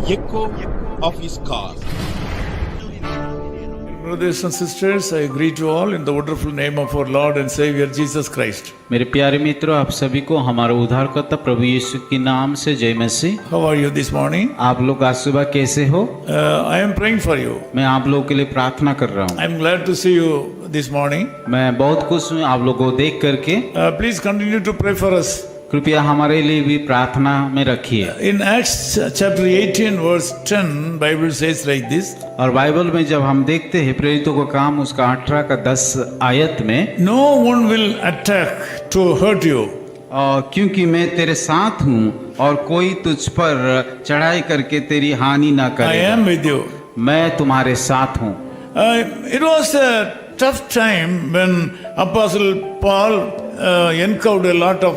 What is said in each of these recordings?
echo of his call. Brothers and sisters, I greet you all in the wonderful name of our Lord and Savior Jesus Christ. मेरे प्यारे मित्रों, आप सभी को हमारा उद्धारकर्ता प्रभु यीशु के नाम से जय मसीह। How are you this morning? आप लोग आज सुबह कैसे हो? I am praying for you. मैं आप लोगों के लिए प्रार्थना कर रहा हूँ। I am glad to see you this morning. मैं बहुत खुश हूँ आप लोगों को देख करके। Please continue to pray for us. कृपया हमारे लिए भी प्रार्थना में रखिए। In Acts chapter 18 verse 10, Bible says like this. और बाइबल में जब हम देखते हैं प्रेरितों का काम उसका 18 का 10 आयत में, No one will attack to hurt you. क्योंकि मैं तेरे साथ हूँ और कोई तुझ पर चढ़ाई करके तेरी हानि ना I करेगा। am with you. मैं तुम्हारे साथ हूँ। It was a tough time when Apostle Paul encountered a lot of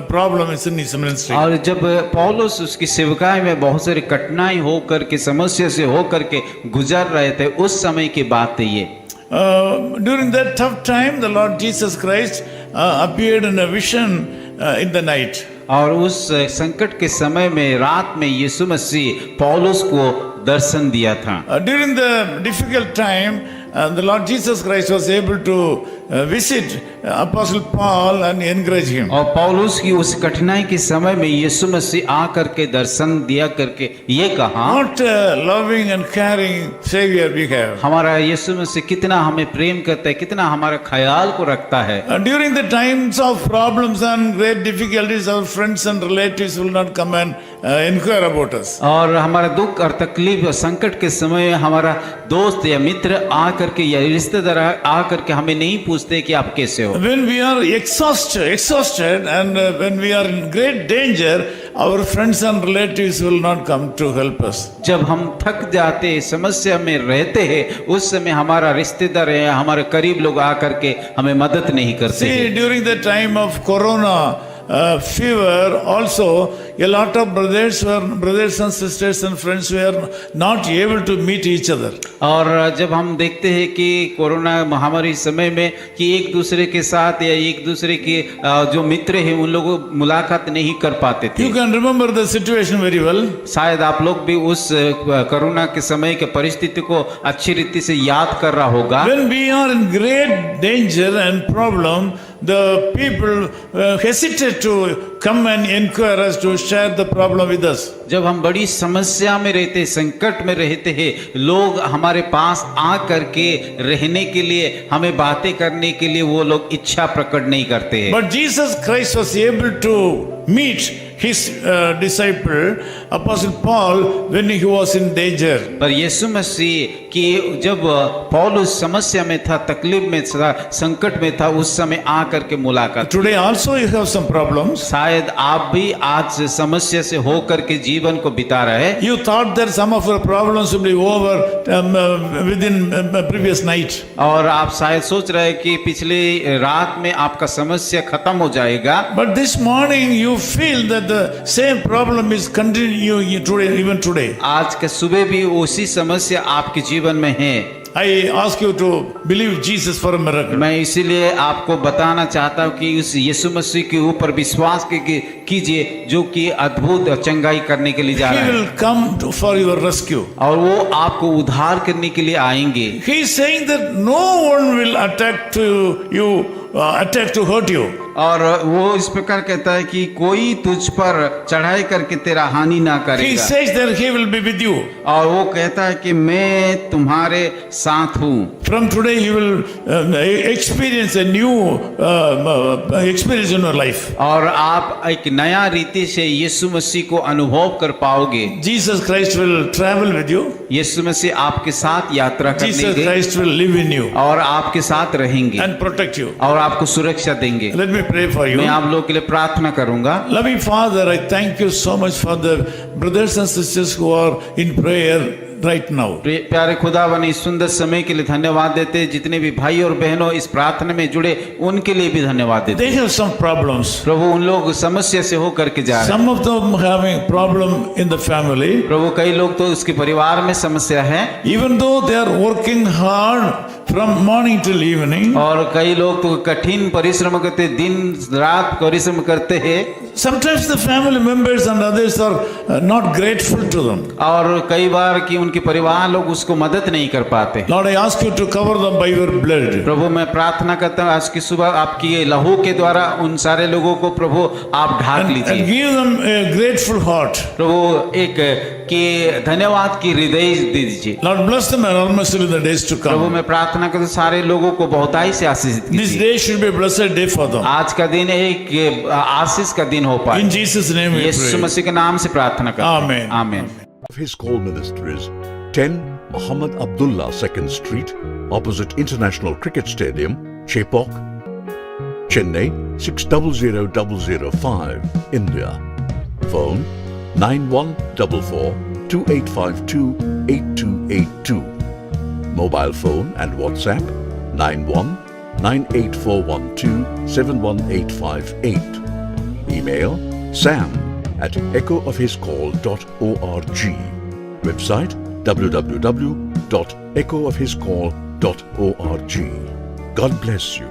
problems in his ministry. और जब पौलुस उसकी सेवकाई में बहुत सारी कठिनाई हो करके समस्या से हो करके गुजर रहे थे, उस समय की बात है ये। During that tough time, the Lord Jesus Christ appeared in a vision in the night. और उस संकट के समय में रात में यीशु मसीह पौलुस को दर्शन दिया था। During the difficult time, the Lord Jesus Christ was able to visit Apostle Paul and encourage him. और पौलुस की उस कठिनाई के समय में यीशु मसीह आकर के दर्शन दिया करके ये कहा, What a loving and caring Savior we have. हमारा यीशु मसीह कितना हमें प्रेम करता है, कितना हमारा ख्याल को रखता है। During the times of problems and great difficulties, our friends and relatives will not come and inquire about us. और हमारा दुख और तकलीफ और संकट के समय में हमारा दोस्त या मित्र आकर के या रिश्तेदार आकर के हमें नहीं पूछते कि आप कैसे हो। When we are exhausted and when we are in great danger, our friends and relatives will not come to help us. जब हम थक जाते समस्या में रहते हैं, उस समय हमारा रिश्तेदार है हमारे करीब लोग आकर के हमें मदद नहीं करते See, हैं। during the time of corona fever, also a lot of brothers and sisters and friends were not able to meet each other. और जब हम देखते हैं कि कोरोना महामारी समय में कि एक दूसरे के साथ या एक दूसरे के जो मित्र हैं उन लोगों मुलाकात नहीं कर पाते थे। You can remember the situation very well. शायद आप लोग भी उस कोरोना के समय के परिस्थिति को अच्छी रीति से याद कर रहा होगा। When we are in great danger and problem, the people hesitate to come and inquire us, to share the problem with us. जब हम बड़ी समस्या में रहते, संकट में रहते हैं, लोग हमारे पास आ करके रहने के लिए, हमें बातें करने के लिए वो लोग इच्छा प्रकट नहीं करते हैं। But Jesus Christ was able to meet his disciple Apostle Paul when he was in danger. पर यीशु मसीह कि जब पौलुस समस्या में था, तकलीफ में था, संकट में था, उस समय आ करके मुलाकात। Today also you have some problems. शायद आप भी आज समस्या से हो करके जीवन को बिता रहे हैं। You thought that some of your problems will be over within previous night. और आप शायद सोच रहे हैं कि पिछले रात में आपका समस्या खत्म हो जाएगा। But this morning you feel that the same problem is continuing today, even today. आज के सुबह भी उसी समस्या आपके जीवन में है। I ask you to believe Jesus for a miracle. मैं इसीलिए आपको बताना चाहता हूँ कि उस यीशु मसीह के ऊपर विश्वास कीजिए जो कि अद्भुत चंगाई करने के लिए जा रहा He है will come for your rescue. और वो आपको उद्धार करने के लिए आएंगे। He is saying that no one will attack to hurt you. और वो इस प्रकार कहता है कि कोई तुझ पर चढ़ाई करके तेरा हानि ना He करेगा। says that he will be with you. और वो कहता है कि मैं तुम्हारे साथ हूँ। From today you will experience a new experience in your life. और आप एक नया रीति से यीशु मसीह को अनुभव कर पाओगे। Jesus Christ will travel with you. यीशु मसीह आपके साथ यात्रा Jesus करेंगे Christ will live in you और आपके साथ रहेंगे and protect you. और आपको सुरक्षा देंगे। Let me pray for you. मैं आप लोगों के लिए प्रार्थना करूंगा। Loving Father, I thank you so much for the brothers and sisters who are in prayer right now. प्यारे खुदावन इस सुंदर समय के लिए धन्यवाद देते हैं। जितने भी भाई और बहनों इस प्रार्थना में जुड़े उनके लिए भी धन्यवाद देते They हैं। have some problems. प्रभु उन लोग समस्या से हो करके जा रहे हैं। Some of them having problem in the family. प्रभु कई लोग तो उसके परिवार में समस्या है। Even though they are working hard from morning till evening. और कई लोग तो कठिन परिश्रम करते, दिन रात परिश्रम करते हैं। Sometimes the family members and others are not grateful to them. और कई बार कि उनके परिवार लोग उसको मदद नहीं कर पाते। Lord, I ask you to cover them by your blood. प्रभु मैं प्रार्थना करता हूँ आज की सुबह आपकी ये लहू के द्वारा उन सारे लोगों को प्रभु आप ढाक And लीजिए। give them a grateful heart. प्रभु एक कि धन्यवाद की हृदय दे दीजिए। Lord, bless them enormously in the days to Prabhu come. मैं प्रार्थना करता हूँ सारे लोगों को बहुताई से आशीषित This कीजिए। day should be a blessed day for them. आज का दिन एक आशीष का दिन हो पाए। In Jesus' name we Yeshu pray. मसीह के नाम से प्रार्थना करते हैं। Amen. आमीन। His call ministry is 10 Muhammad Abdullah 2nd Street, opposite International Cricket Stadium, Chepauk, Chennai 600005, India. Phone 9144-2852-8282. Mobile phone and WhatsApp 91-98412-71858. Email sam@echoofhiscall.org. Website www.echoofhiscall.org. God bless you.